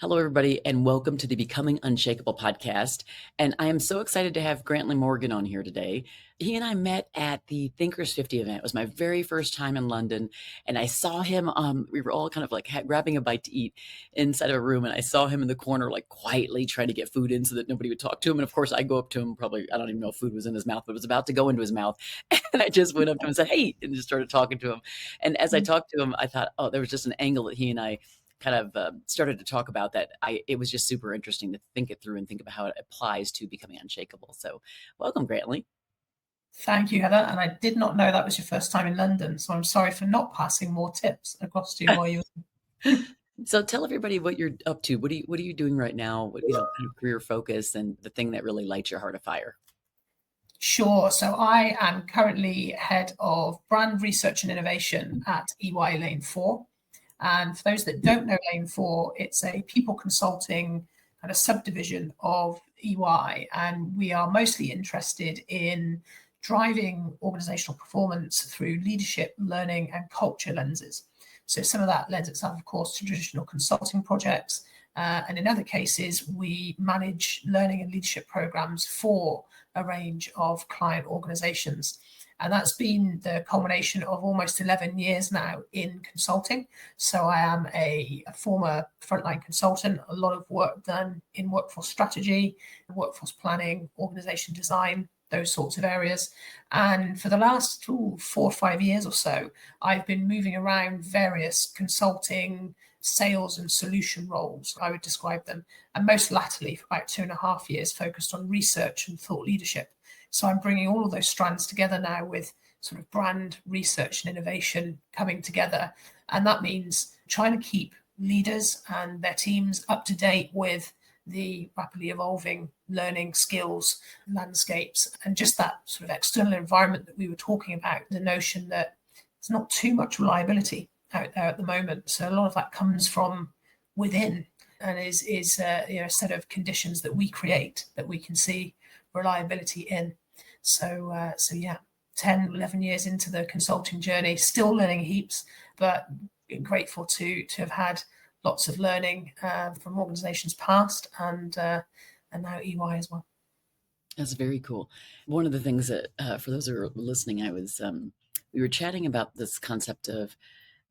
Hello, everybody, and welcome to the Becoming Unshakable podcast. And I am so excited to have Grantley Morgan on here today. He and I met at the Thinkers 50 event. It was my very first time in London, and I saw him. We were all kind of like grabbing a bite to eat inside of a room, and I saw him in the corner, like quietly trying to get food in so that nobody would talk to him. And of course, I go up to him. Probably, I don't even know if food was in his mouth, but it was about to go into his mouth, and I just went up to him and said, "Hey," and just started talking to him. And as I talked to him, I thought, oh, there was just an angle that he and I kind of started to talk about that it was just super interesting to think it through and think about how it applies to becoming unshakable. So welcome, Grantley. Thank you, Heather. And I did not know that was your first time in London. So I'm sorry for not passing more tips across to you while you So tell everybody what you're up to. What are you doing right now? What, kind of career focus and the thing that really lights your heart afire. Sure. So I am currently head of brand research and innovation at EY Lane 4. And for those that don't know Lane 4, it's a people consulting kind of subdivision of EY. And we are mostly interested in driving organizational performance through leadership, learning, and culture lenses. So some of that lends itself, of course, to traditional consulting projects. And in other cases, we manage learning and leadership programs for a range of client organizations. And that's been the culmination of almost 11 years now in consulting. So I am a former frontline consultant, a lot of work done in workforce strategy, workforce planning, organization design, those sorts of areas. And for the last 4 or 5 years or so, I've been moving around various consulting, sales and solution roles, I would describe them. And most latterly, for about 2.5 years, focused on research and thought leadership. So I'm bringing all of those strands together now with sort of brand research and innovation coming together. And that means trying to keep leaders and their teams up to date with the rapidly evolving learning skills, landscapes, and just that sort of external environment that we were talking about, the notion that there's not too much reliability out there at the moment. So a lot of that comes from within and is a set of conditions that we create that we can see reliability in. So yeah, 10, 11 years into the consulting journey, still learning heaps, but grateful to have had lots of learning from organizations past and now EY as well. That's very cool. One of the things that, for those who are listening, we were chatting about this concept of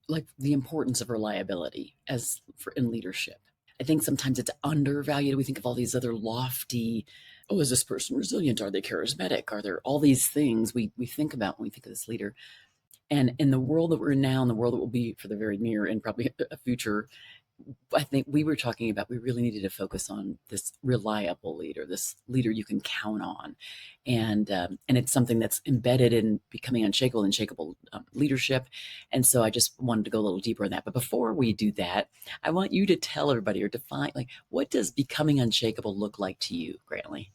like the importance of reliability in leadership. I think sometimes it's undervalued. We think of all these other lofty, oh, is this person resilient? Are they charismatic? Are there all these things we think about when we think of this leader? And in the world that we're in now, and the world that will be for the very near and probably a future, I think we were talking about we really needed to focus on this reliable leader, this leader you can count on, and it's something that's embedded in becoming unshakable leadership. And so I just wanted to go a little deeper in that. But before we do that, I want you to tell everybody or define, like, what does becoming unshakable look like to you, Grantley?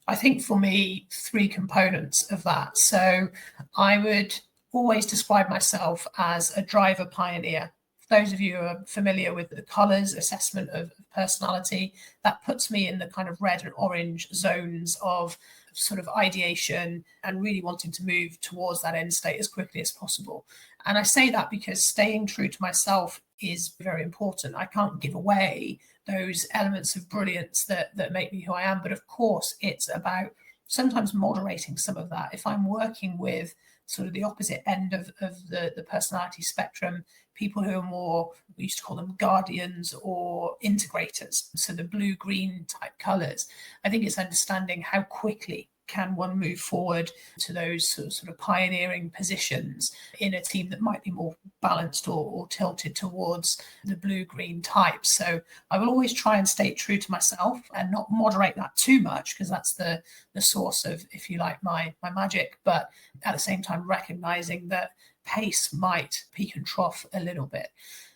I think for me, 3 components of that. So I would always describe myself as a driver pioneer. For those of you who are familiar with the colours assessment of personality, that puts me in the kind of red and orange zones of sort of ideation and really wanting to move towards that end state as quickly as possible. And I say that because staying true to myself is very important. I can't give away those elements of brilliance that make me who I am. But of course, it's about sometimes moderating some of that. If I'm working with sort of the opposite end of the personality spectrum, people who are more, we used to call them guardians or integrators, so the blue-green type colours, I think it's understanding how quickly can one move forward to those sort of pioneering positions in a team that might be more balanced or tilted towards the blue-green type. So I will always try and stay true to myself and not moderate that too much, because that's the source of, if you like, my magic. But at the same time, recognizing that pace might peak and trough a little bit.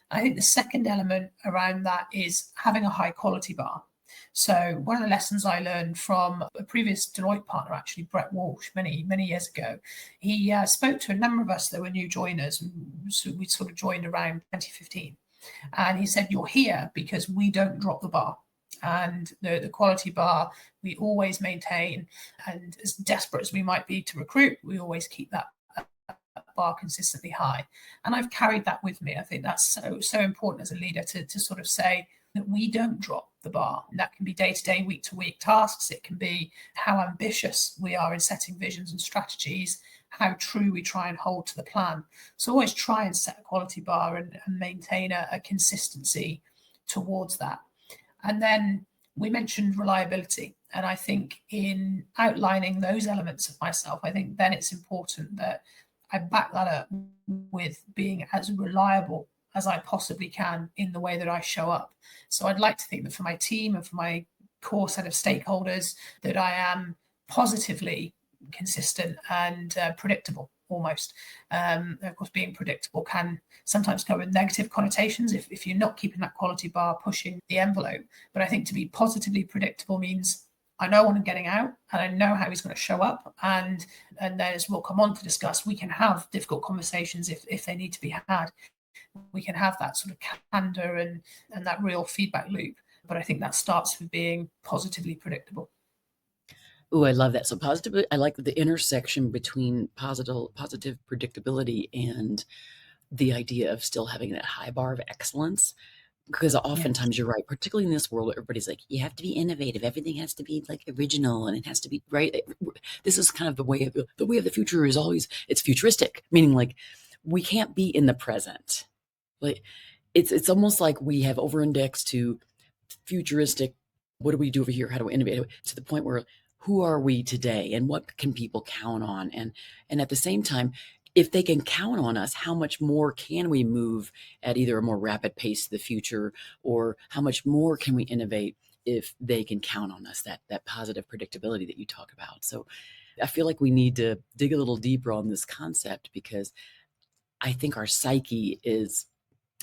I think the second element around that is having a high quality bar. So one of the lessons I learned from a previous Deloitte partner, actually, Brett Walsh, many, many years ago, he spoke to a number of us that were new joiners. So we sort of joined around 2015. And he said, you're here because we don't drop the bar. And the quality bar we always maintain. And as desperate as we might be to recruit, we always keep that bar consistently high. And I've carried that with me. I think that's so important as a leader to sort of say, that we don't drop the bar. And that can be day-to-day, week-to-week tasks. It can be how ambitious we are in setting visions and strategies, how true we try and hold to the plan. So always try and set a quality bar and maintain a consistency towards that. And then we mentioned reliability. And I think in outlining those elements of myself, I think then it's important that I back that up with being as reliable as I possibly can in the way that I show up. So I'd like to think that for my team and for my core set of stakeholders, that I am positively consistent and predictable almost. Of course, being predictable can sometimes come with negative connotations if you're not keeping that quality bar pushing the envelope. But I think to be positively predictable means I know what I'm getting out and I know how he's going to show up. And then, as we'll come on to discuss, we can have difficult conversations if they need to be had. We can have that sort of candor and that real feedback loop. But I think that starts with being positively predictable. Oh, I love that. So positive, I like the intersection between positive predictability and the idea of still having that high bar of excellence. Because Yes. oftentimes you're right, particularly in this world where everybody's like, you have to be innovative, everything has to be like original, and it has to be right. This is kind of the way of the future is always it's futuristic, meaning like we can't be in the present. Like it's almost like we have over-indexed to futuristic. What do we do over here? How do we innovate? To the point where who are we today, and what can people count on? And at the same time, if they can count on us, how much more can we move at either a more rapid pace to the future, or how much more can we innovate if they can count on us? That positive predictability that you talk about. So I feel like we need to dig a little deeper on this concept because I think our psyche is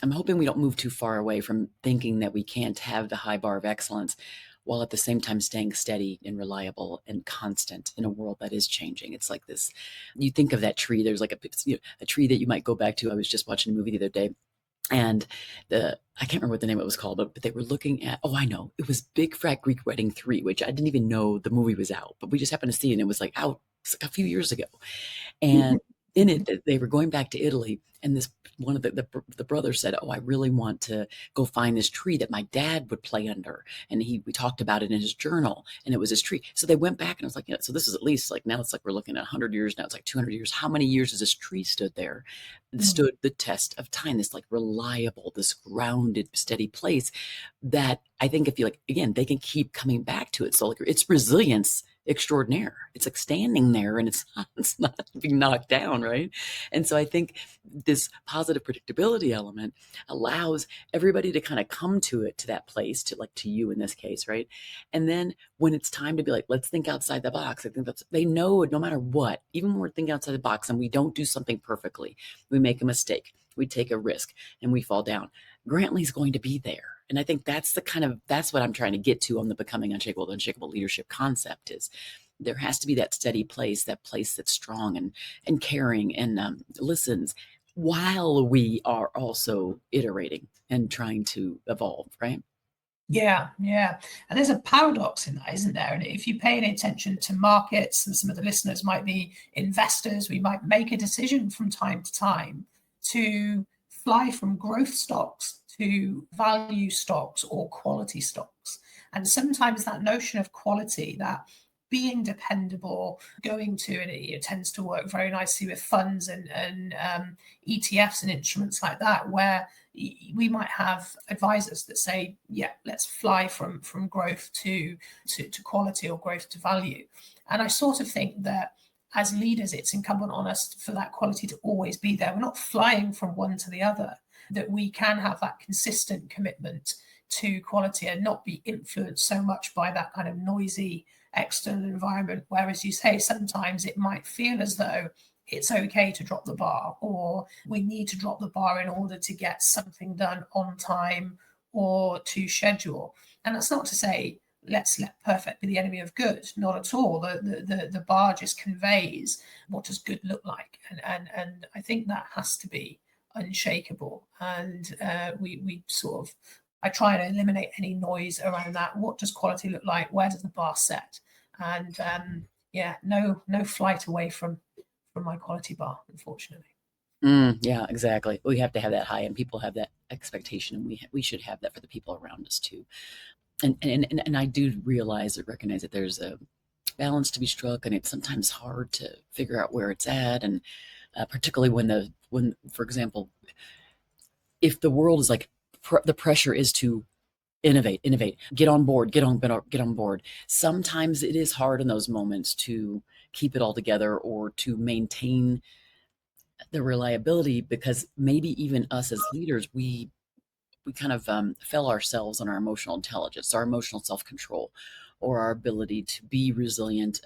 I'm hoping we don't move too far away from thinking that we can't have the high bar of excellence while at the same time staying steady and reliable and constant in a world that is changing. It's like this. You think of that tree. There's like a tree that you might go back to. I was just watching a movie the other day, and I can't remember what the name it was called, but they were looking at. Oh, I know. It was Big Fat Greek Wedding 3, which I didn't even know the movie was out, but we just happened to see it, and it was like out a few years ago. And in it, they were going back to Italy, and this one of the brothers said, "Oh, I really want to go find this tree that my dad would play under." And we talked about it in his journal, and it was his tree. So they went back, and I was like, so this is at least like now it's like we're looking at 100 years now. It's like 200 years. How many years has this tree stood there? It Mm. stood the test of time. This like reliable, this grounded, steady place that I think if you like again, they can keep coming back to it. So like it's resilience extraordinaire. It's like standing there and it's not being knocked down, right? And so I think this positive predictability element allows everybody to kind of come to it to that place to like to you in this case, right? And then when it's time to be like, let's think outside the box, I think that's they know no matter what, even when we're thinking outside the box and we don't do something perfectly, we make a mistake, we take a risk and we fall down. Grantley's going to be there. And I think that's what I'm trying to get to on the becoming unshakable leadership concept is there has to be that steady place, that place that's strong and caring and listens while we are also iterating and trying to evolve, right? Yeah, yeah. And there's a paradox in that, isn't there? And if you pay any attention to markets, and some of the listeners might be investors, we might make a decision from time to time to fly from growth stocks to value stocks or quality stocks. And sometimes that notion of quality, that being dependable, going to, and it tends to work very nicely with funds and ETFs and instruments like that, where we might have advisors that say, yeah, let's fly from growth to quality or growth to value. And I sort of think that as leaders, it's incumbent on us for that quality to always be there. We're not flying from one to the other, that we can have that consistent commitment to quality and not be influenced so much by that kind of noisy external environment. Whereas you say sometimes it might feel as though it's okay to drop the bar, or we need to drop the bar in order to get something done on time or to schedule. And that's not to say let's let perfect be the enemy of good. Not at all. The bar just conveys what does good look like, and I think that has to be unshakable. And we sort of I try and eliminate any noise around that. What does quality look like? Where does the bar set? And yeah, no flight away from my quality bar, unfortunately. Yeah, exactly. We have to have that high, and people have that expectation, and we should have that for the people around us too. And I do realize or recognize that there's a balance to be struck, and it's sometimes hard to figure out where it's at, and particularly when, for example, if the world is like the pressure is to innovate, get on board. Sometimes it is hard in those moments to keep it all together or to maintain the reliability because maybe even us as leaders, we kind of fail ourselves on our emotional intelligence, our emotional self control, or our ability to be resilient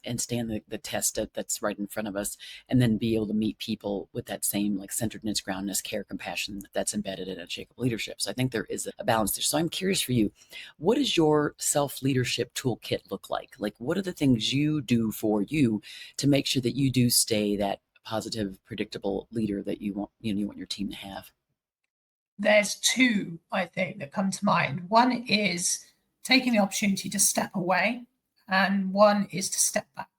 and stand the test that's right in front of us, and then be able to meet people with that same like centeredness, groundness, care, compassion that's embedded in unshakable leadership. So I think there is a balance there. So I'm curious for you, what does your self leadership toolkit look like? Like, what are the things you do for you to make sure that you do stay that positive, predictable leader that you want your team to have? There's two, I think, that come to mind. One is taking the opportunity to step away, and one is to step back.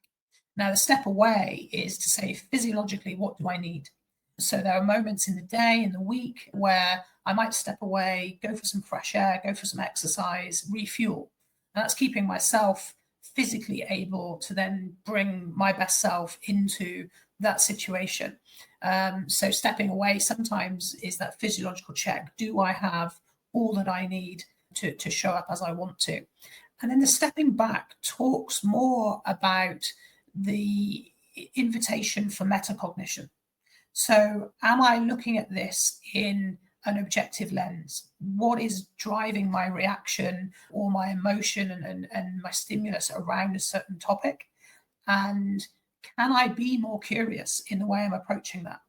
Now, the step away is to say physiologically, what do I need? So there are moments in the day, in the week, where I might step away, go for some fresh air, go for some exercise, refuel. And that's keeping myself physically able to then bring my best self into that situation. So stepping away sometimes is that physiological check. Do I have all that I need to show up as I want to? And then the stepping back talks more about the invitation for metacognition. So, am I looking at this in an objective lens? What is driving my reaction or my emotion and my stimulus around a certain topic? And can I be more curious in the way I'm approaching that?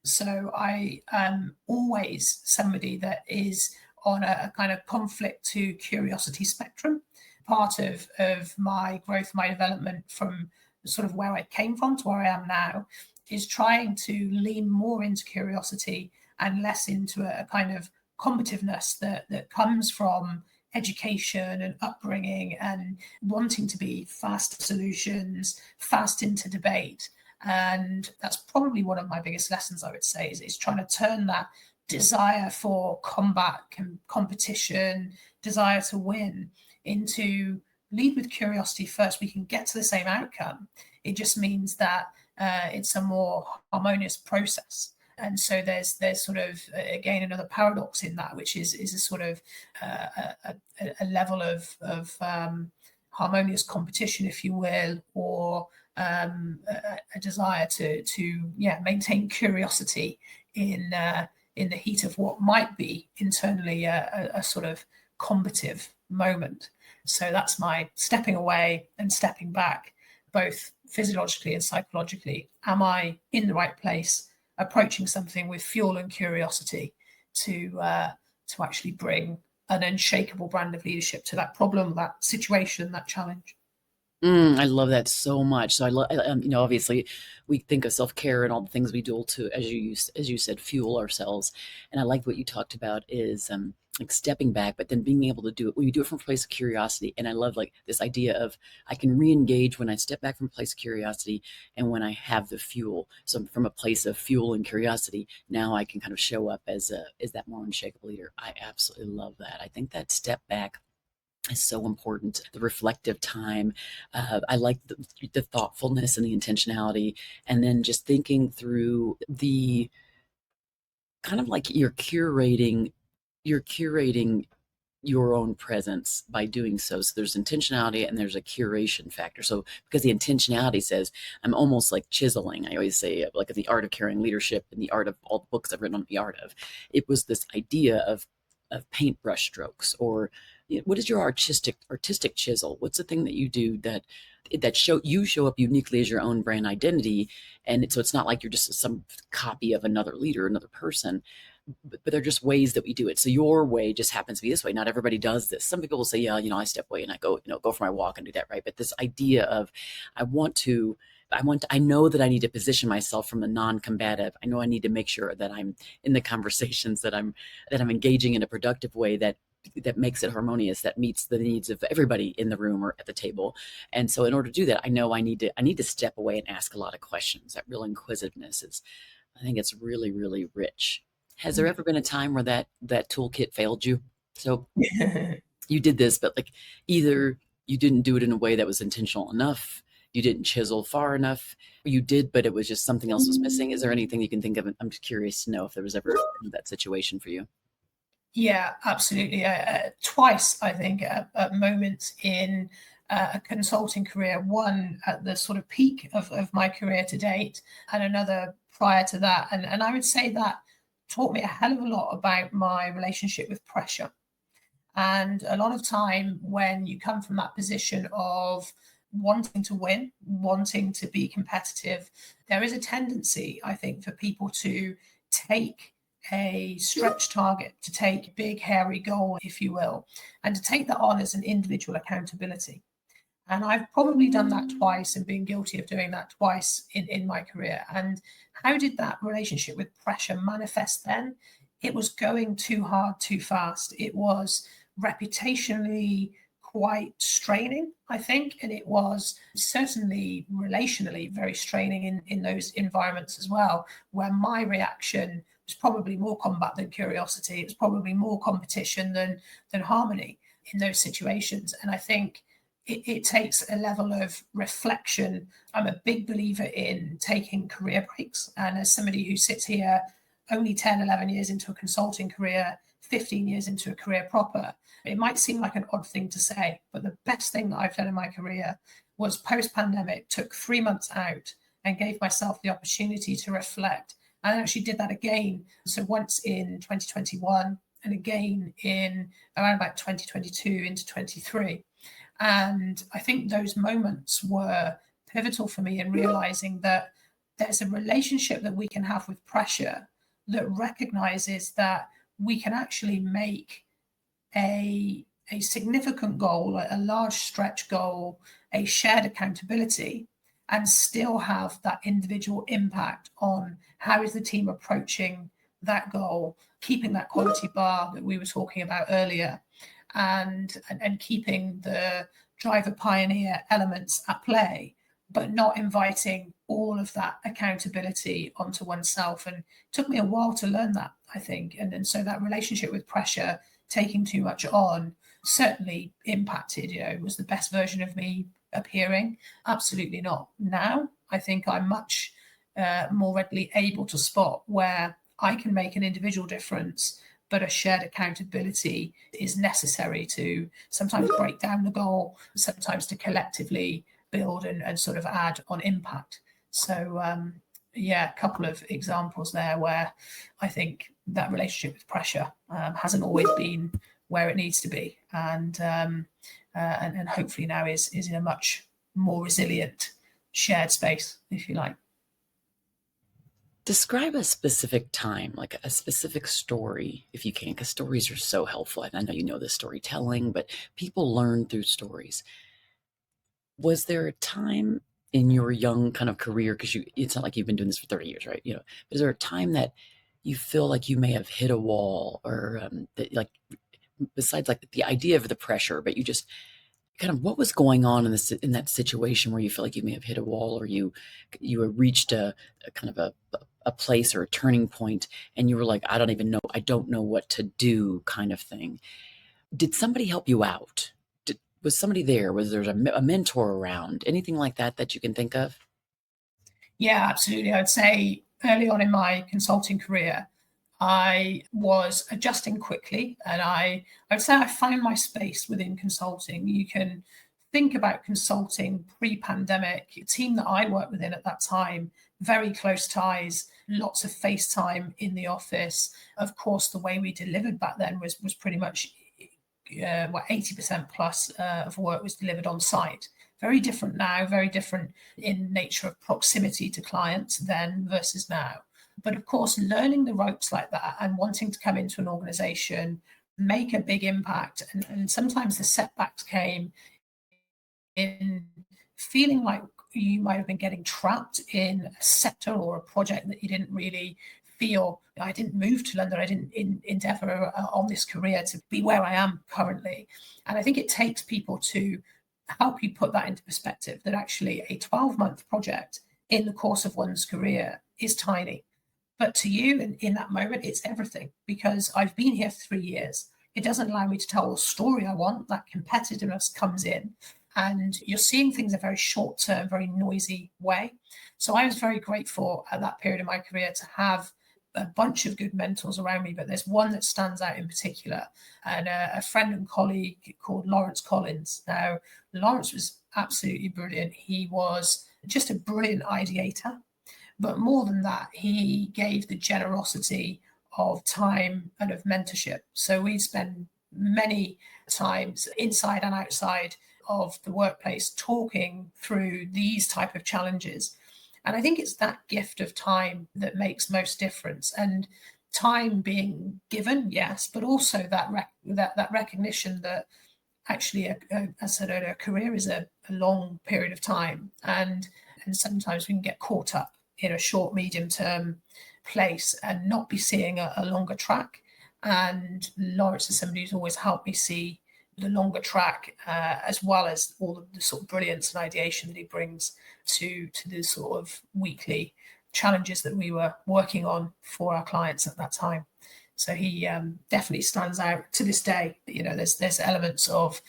So, I am always somebody that is on a kind of conflict to curiosity spectrum. Part of my growth, my development from sort of where I came from to where I am now is trying to lean more into curiosity and less into a kind of combativeness that comes from education and upbringing and wanting to be fast solutions, fast into debate. And that's probably one of my biggest lessons, I would say, is trying to turn that desire for combat, competition, desire to win into lead with curiosity first. We can get to the same outcome. It just means that it's a more harmonious process. And so there's sort of again another paradox in that, which is a sort of a level of harmonious competition, if you will, or a desire to maintain curiosity in the heat of what might be internally a sort of combative moment. So that's my stepping away and stepping back, both physiologically and psychologically. Am I in the right place, approaching something with fuel and curiosity to actually bring an unshakable brand of leadership to that problem, that situation, that challenge? I love that so much. So I love, obviously, we think of self care and all the things we do to, as you said, fuel ourselves. And I like what you talked about is like stepping back, but then being able to do it when you do it from a place of curiosity. And I love like this idea of I can re-engage when I step back from a place of curiosity and when I have the fuel. So from a place of fuel and curiosity, now I can kind of show up as that more unshakable leader. I absolutely love that. I think that step back is so important. The reflective time. I like the thoughtfulness and the intentionality, and then just thinking through the kind of like you're curating your own presence by doing so. So there's intentionality and there's a curation factor. So because the intentionality says I'm almost like chiseling. I always say like in the art of carrying leadership and the art of all the books I've written on the art of, it was this idea of paintbrush strokes or what is your artistic chisel? What's the thing that you do that show up uniquely as your own brand identity, and so it's not like you're just some copy of another leader, another person, but they're just ways that we do it. So your way just happens to be this way. Not everybody does this. Some people will say, yeah, I step away and I go, go for my walk and do that, right? But this idea of I want to, I know that I need to position myself from a non-combative. I know I need to make sure that I'm in the conversations that I'm engaging in a productive way that makes it harmonious, that meets the needs of everybody in the room or at the table. And so in order to do that, I know I need to step away and ask a lot of questions. That real inquisitiveness is I think it's really, really rich. Has there ever been a time where that toolkit failed you? So you did this, but like either you didn't do it in a way that was intentional enough, you didn't chisel far enough, or you did, but it was just something else was missing. Is there anything you can think of? I'm just curious to know if there was ever that situation for you. Yeah, absolutely. Twice, I think, at moments in a consulting career, one at the sort of peak of my career to date, and another prior to that. And I would say that taught me a hell of a lot about my relationship with pressure. And a lot of time when you come from that position of wanting to win, wanting to be competitive, there is a tendency, I think, for people to take a stretch target, to take a big, hairy goal, if you will, and to take that on as an individual accountability. And I've probably done that twice and been guilty of doing that twice in my career. And how did that relationship with pressure manifest then? It was going too hard, too fast. It was reputationally quite straining, I think. And it was certainly relationally very straining in those environments as well, where my reaction was probably more combat than curiosity. It was probably more competition than harmony in those situations. And I think it takes a level of reflection. I'm a big believer in taking career breaks. And as somebody who sits here only 10, 11 years into a consulting career, 15 years into a career proper, it might seem like an odd thing to say, but the best thing that I've done in my career was post-pandemic, took 3 months out and gave myself the opportunity to reflect. And I actually did that again. So once in 2021 and again in around about 2022 into 23. And I think those moments were pivotal for me in realizing that there's a relationship that we can have with pressure that recognizes that we can actually make a significant goal, a large stretch goal, a shared accountability, and still have that individual impact on how is the team approaching that goal, keeping that quality bar that we were talking about earlier, and keeping the driver pioneer elements at play, but not inviting all of that accountability onto oneself. And it took me a while to learn that, I think. And so that relationship with pressure, taking too much on, certainly impacted, was the best version of me appearing? Absolutely not. Now, I think I'm much more readily able to spot where I can make an individual difference, but a shared accountability is necessary to sometimes break down the goal, sometimes to collectively build and sort of add on impact. So, a couple of examples there where I think that relationship with pressure hasn't always been where it needs to be, and hopefully now is in a much more resilient shared space, if you like. Describe a specific time, like a specific story, if you can, because stories are so helpful. I know you know this storytelling, but people learn through stories. Was there a time in your young kind of career, because it's not like you've been doing this for 30 years, right? But is there a time that you feel like you may have hit a wall, or that, like, besides like the idea of the pressure, but you just kind of, what was going on in that situation where you feel like you may have hit a wall, or you reached a kind of a place or a turning point, and you were like, I don't know what to do, kind of thing. Did somebody help you out? Was somebody there? Was there a mentor around? Anything like that you can think of? Yeah, absolutely. I'd say early on in my consulting career, I was adjusting quickly, and I would say I found my space within consulting. You can think about consulting pre-pandemic. A team that I worked within at that time, very close ties, lots of FaceTime in the office. Of course, the way we delivered back then was pretty much 80% plus of work was delivered on site. Very different now, very different in nature of proximity to clients then versus now. But of course, learning the ropes like that and wanting to come into an organization, make a big impact, and sometimes the setbacks came in feeling like you might have been getting trapped in a sector or a project that you didn't really feel. I didn't move to London. I didn't endeavor on this career to be where I am currently. And I think it takes people to help you put that into perspective, that actually a 12-month project in the course of one's career is tiny. But to you, in that moment, it's everything, because I've been here 3 years. It doesn't allow me to tell the story I want. That competitiveness comes in, and you're seeing things in a very short term, very noisy way. So I was very grateful at that period of my career to have a bunch of good mentors around me, but there's one that stands out in particular, and a friend and colleague called Lawrence Collins. Now, Lawrence was absolutely brilliant. He was just a brilliant ideator, but more than that, he gave the generosity of time and of mentorship. So we spend many times inside and outside of the workplace talking through these type of challenges. And I think it's that gift of time that makes most difference. And time being given, yes, but also that recognition that actually, as I said earlier, a career is a long period of time, and sometimes we can get caught up in a short, medium term place and not be seeing a longer track. And Lawrence is somebody who's always helped me see the longer track, as well as all the sort of brilliance and ideation that he brings to the sort of weekly challenges that we were working on for our clients at that time. So he definitely stands out to this day. You know, there's elements of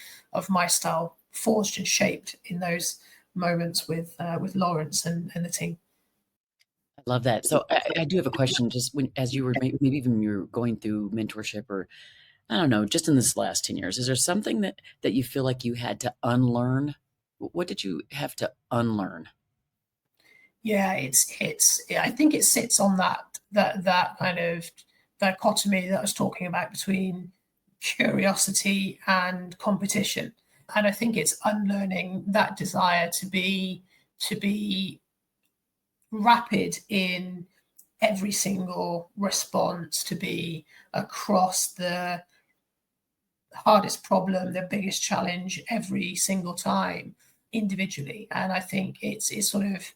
my style forged and shaped in those moments with Lawrence and the team. I love that. So I do have a question. Just when, as you were maybe even you were going through mentorship, or I don't know, just in this last 10 years, is there something that you feel like you had to unlearn? What did you have to unlearn? Yeah, I think it sits on that kind of dichotomy that I was talking about between curiosity and competition. And I think it's unlearning that desire to be rapid in every single response, to be across the hardest problem, the biggest challenge every single time individually. And I think it's sort of,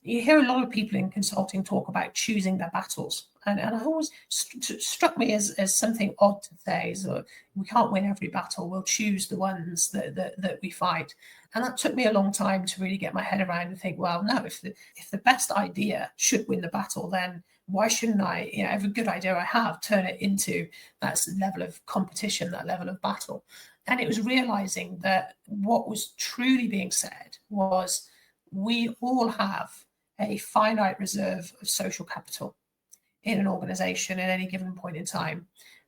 you hear a lot of people in consulting talk about choosing their battles. And I always struck me as something odd to say is that we can't win every battle. We'll choose the ones that we fight. And that took me a long time to really get my head around and think, well, no, if the best idea should win the battle, then why shouldn't I, every good idea I have, turn it into that level of competition, that level of battle? And it was realizing that what was truly being said was, we all have a finite reserve of social capital in an organization at any given point in time,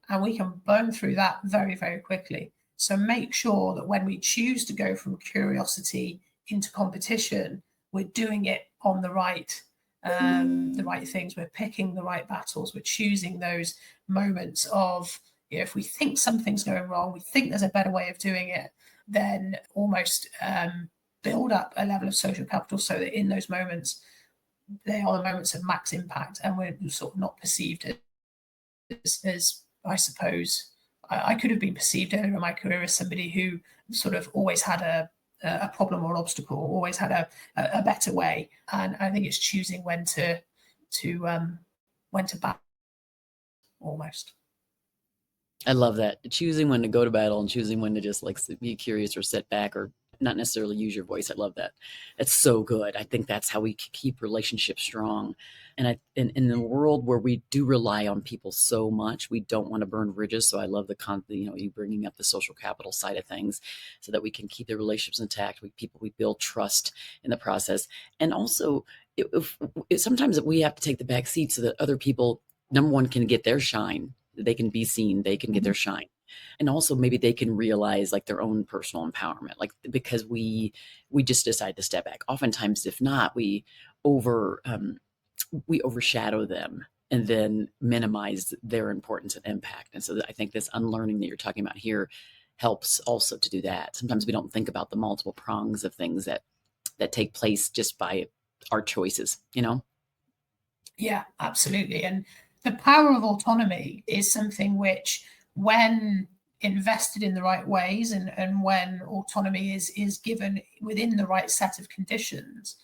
and we can burn through that very, very quickly. So make sure that when we choose to go from curiosity into competition, we're doing it on the right things. We're picking the right battles. We're choosing those moments of, if we think something's going wrong, we think there's a better way of doing it, then almost build up a level of social capital so that in those moments, they are the moments of max impact, and we're sort of not perceived as I suppose, I could have been perceived earlier in my career as somebody who sort of always had a problem or an obstacle, always had a better way. And I think it's choosing when to battle almost. I love that. Choosing when to go to battle and choosing when to just like be curious or sit back or not necessarily use your voice. I love that. It's so good. I think that's how we keep relationships strong. And in the world where we do rely on people so much, we don't want to burn bridges. So I love you bringing up the social capital side of things so that we can keep the relationships intact. We build trust in the process. And also sometimes we have to take the back seat so that other people, number one, can get their shine. They can be seen, they can get their shine. And also maybe they can realize like their own personal empowerment, like because we just decide to step back. Oftentimes, if not, we overshadow them and then minimize their importance and impact. And so I think this unlearning that you're talking about here helps also to do that. Sometimes we don't think about the multiple prongs of things that take place just by our choices, Yeah, absolutely. And the power of autonomy is something which, when invested in the right ways, and when autonomy is given within the right set of conditions,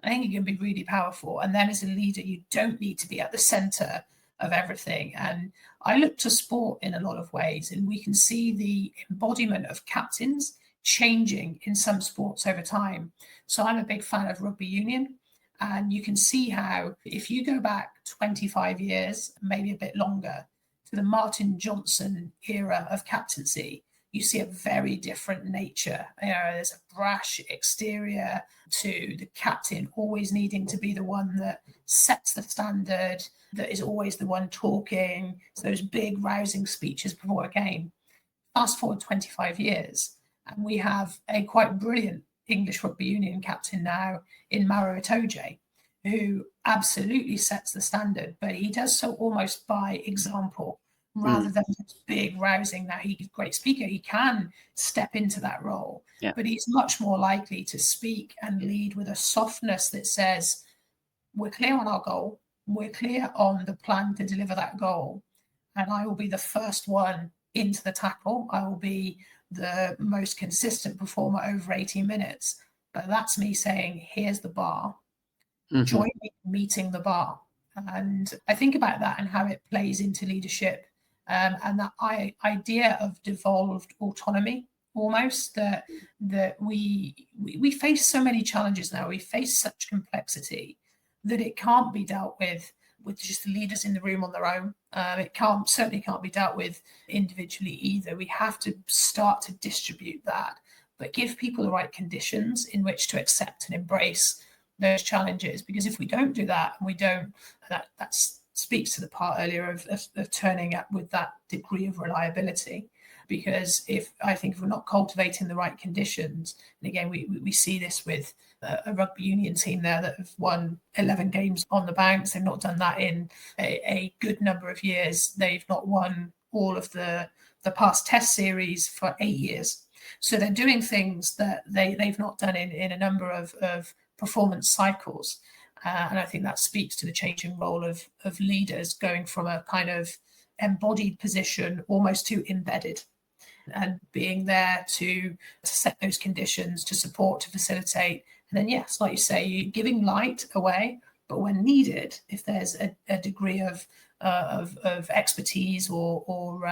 I think it can be really powerful. And then as a leader, you don't need to be at the center of everything. And I look to sport in a lot of ways, and we can see the embodiment of captains changing in some sports over time. So I'm a big fan of rugby union. And you can see how, if you go back 25 years, maybe a bit longer, to the Martin Johnson era of captaincy, you see a very different nature. There's a brash exterior to the captain always needing to be the one that sets the standard, that is always the one talking. So those big rousing speeches before a game. Fast forward 25 years, and we have a quite brilliant English Rugby Union captain now in Maro Itoje, who absolutely sets the standard, but he does so almost by example rather than just big rousing. Now, he's a great speaker. He can step into that role, Yeah. but he's much more likely to speak and lead with a softness that says, we're clear on our goal. We're clear on the plan to deliver that goal. And I will be the first one into the tackle. I will be the most consistent performer over 80 minutes. But that's me saying, here's the bar. Join me in meeting the bar. And I think about that and how it plays into leadership, and that idea of devolved autonomy, almost, that we face so many challenges now. We face such complexity that it can't be dealt with just the leaders in the room on their own. It certainly can't be dealt with individually either. We have to start to distribute that, but give people the right conditions in which to accept and embrace those challenges. Because if we don't do that, and we don't, that speaks to the part earlier of turning up with that degree of reliability. Because if we're not cultivating the right conditions, and again, we see this with a rugby union team there that have won 11 games on the bounce. They've not done that in a good number of years. They've not won all of the past test series for 8 years. So they're doing things that they've not done in a number of performance cycles. And I think that speaks to the changing role of leaders going from a kind of embodied position almost to embedded, and being there to set those conditions, to support, to facilitate. And then, yes, like you say, you're giving light away, but when needed, if there's a degree of expertise or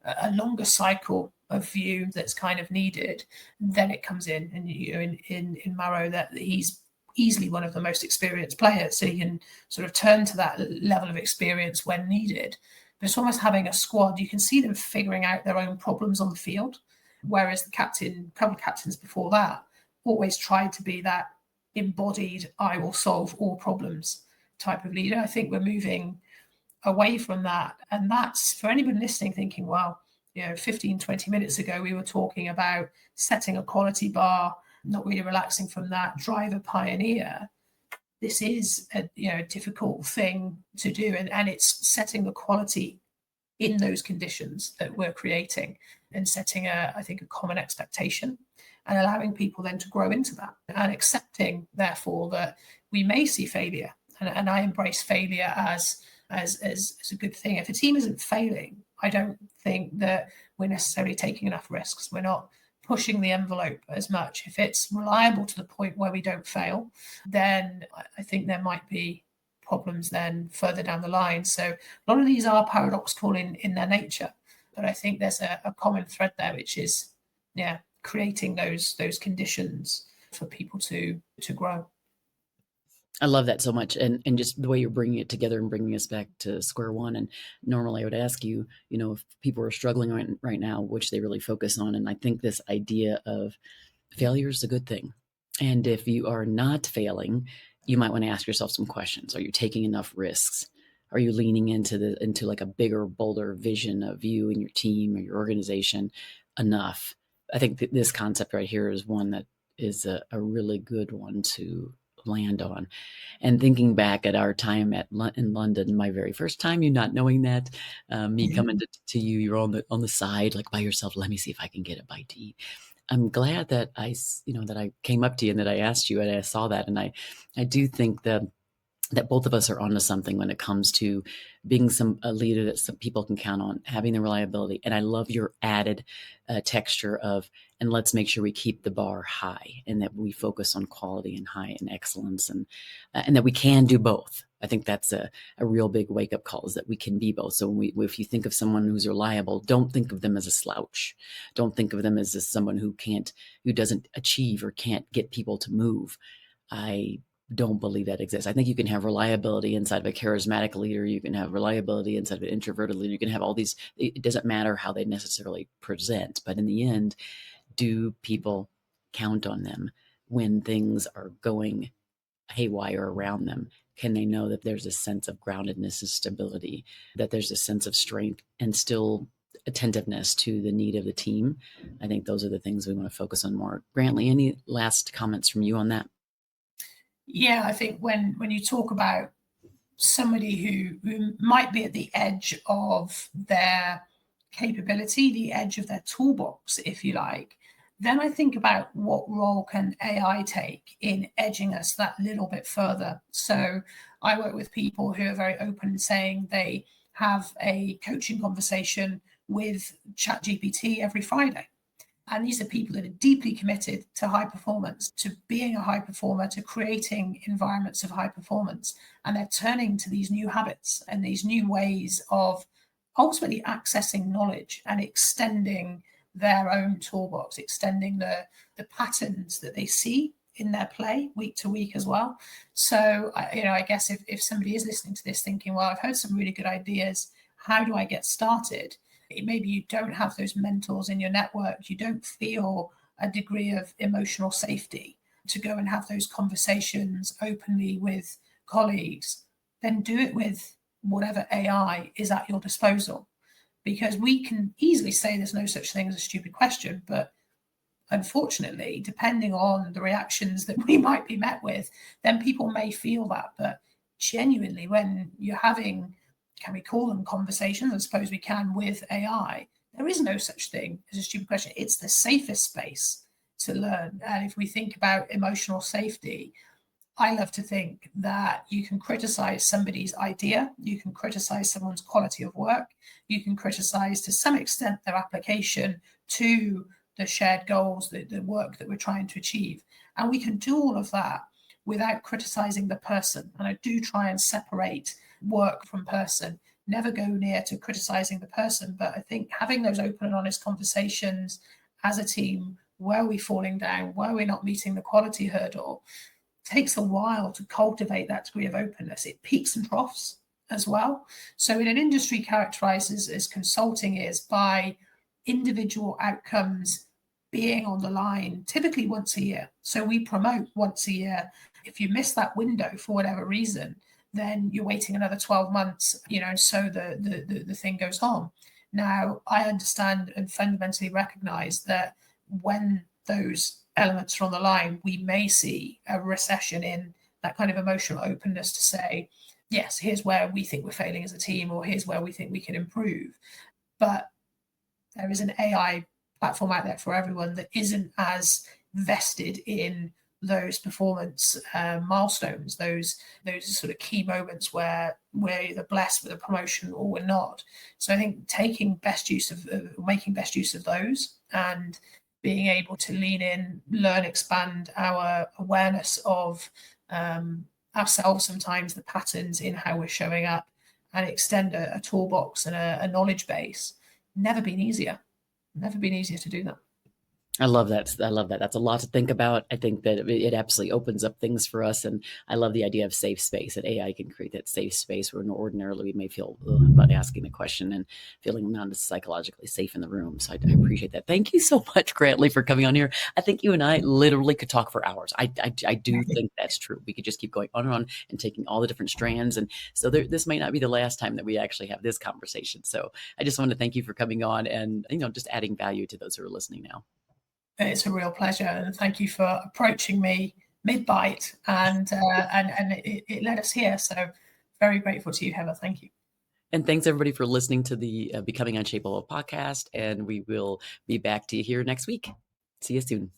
a longer cycle of view that's kind of needed, then it comes in. And in Maro, that he's easily one of the most experienced players, so he can sort of turn to that level of experience when needed. But it's almost having a squad. You can see them figuring out their own problems on the field, whereas the captain, a couple of captains before that, always tried to be that embodied, I will solve all problems type of leader. I think we're moving away from that. And that's, for anyone listening thinking, well, 15, 20 minutes ago, we were talking about setting a quality bar, not really relaxing from that, driver pioneer. This is a difficult thing to do, and it's setting the quality in those conditions that we're creating, and setting I think a common expectation, and allowing people then to grow into that, and accepting therefore that we may see failure, and I embrace failure as a good thing. If a team isn't failing, I don't think that we're necessarily taking enough risks. We're not pushing the envelope as much. If it's reliable to the point where we don't fail, then I think there might be problems then further down the line. So a lot of these are paradoxical in their nature, but I think there's a common thread there, which is creating those conditions for people to grow. I love that so much, and just the way you're bringing it together and bringing us back to square one. And normally I would ask you, if people are struggling right now, which they really focus on. And I think this idea of failure is a good thing. And if you are not failing, you might want to ask yourself some questions. Are you taking enough risks? Are you leaning into like a bigger, bolder vision of you and your team or your organization enough? I think that this concept right here is one that is a really good one to land on. And thinking back at our time in London, my very first time, you not knowing that, me coming to you, you're on the side, like by yourself. Let me see if I can get a bite to eat. I'm glad that that I came up to you and that I asked you and I saw that. And I do think that both of us are onto something when it comes to being a leader that some people can count on, having the reliability. And I love your added texture of, and let's make sure we keep the bar high, and that we focus on quality and high and excellence, and that we can do both. I think that's a real big wake up call, is that we can be both. So if you think of someone who's reliable, don't think of them as a slouch. Don't think of them as someone who doesn't achieve or can't get people to move. I don't believe that exists. I think you can have reliability inside of a charismatic leader. You can have reliability inside of an introverted leader. You can have all these. It doesn't matter how they necessarily present, but in the end, do people count on them when things are going haywire around them? Can they know that there's a sense of groundedness and stability, that there's a sense of strength and still attentiveness to the need of the team? I think those are the things we want to focus on more. Grantley, any last comments from you on that? Yeah, I think when you talk about somebody who might be at the edge of their capability, the edge of their toolbox, if you like, then I think about what role can AI take in edging us that little bit further. So I work with people who are very open, saying they have a coaching conversation with ChatGPT every Friday. And these are people that are deeply committed to high performance, to being a high performer, to creating environments of high performance. And they're turning to these new habits and these new ways of ultimately accessing knowledge and extending their own toolbox, extending the patterns that they see in their play week to week as well. So, I guess if somebody is listening to this thinking, well, I've heard some really good ideas, how do I get started? Maybe you don't have those mentors in your network, you don't feel a degree of emotional safety to go and have those conversations openly with colleagues, then do it with whatever AI is at your disposal. Because we can easily say there's no such thing as a stupid question, but unfortunately, depending on the reactions that we might be met with, then people may feel that. But genuinely, when you're having, can we call them conversations? I suppose we can, with AI. There is no such thing as a stupid question. It's the safest space to learn. And if we think about emotional safety, I love to think that you can criticize somebody's idea, you can criticize someone's quality of work, you can criticize to some extent their application to the shared goals, the work that we're trying to achieve. And we can do all of that without criticizing the person. And I do try and separate work from person, never go near to criticizing the person. But I think having those open and honest conversations as a team, where are we falling down, where are we not meeting the quality hurdle, takes a while to cultivate that degree of openness. It peaks and troughs as well. So in an industry characterized as consulting is by individual outcomes being on the line, typically once a year. So we promote once a year. If you miss that window for whatever reason, then you're waiting another 12 months, so the thing goes on. Now, I understand and fundamentally recognize that when those elements are on the line, we may see a recession in that kind of emotional openness to say, yes, here's where we think we're failing as a team, or here's where we think we can improve. But there is an AI platform out there for everyone that isn't as vested in those performance milestones, those sort of key moments where we're either blessed with a promotion or we're not. So I think making best use of those and being able to lean in, learn, expand our awareness of ourselves, sometimes the patterns in how we're showing up, and extend a toolbox and a knowledge base. Never been easier to do that. I love that. I love that. That's a lot to think about. I think that it absolutely opens up things for us. And I love the idea of safe space, that AI can create that safe space where ordinarily we may feel about asking the question and feeling not psychologically safe in the room. So I appreciate that. Thank you so much, Grantley, for coming on here. I think you and I literally could talk for hours. I do think that's true. We could just keep going on and taking all the different strands. And so this may not be the last time that we actually have this conversation. So I just want to thank you for coming on and, just adding value to those who are listening now. It's a real pleasure, and thank you for approaching me mid-bite, and it led us here. So very grateful to you, Heather. Thank you. And thanks everybody for listening to the Becoming Unshakable podcast. And we will be back to you here next week. See you soon.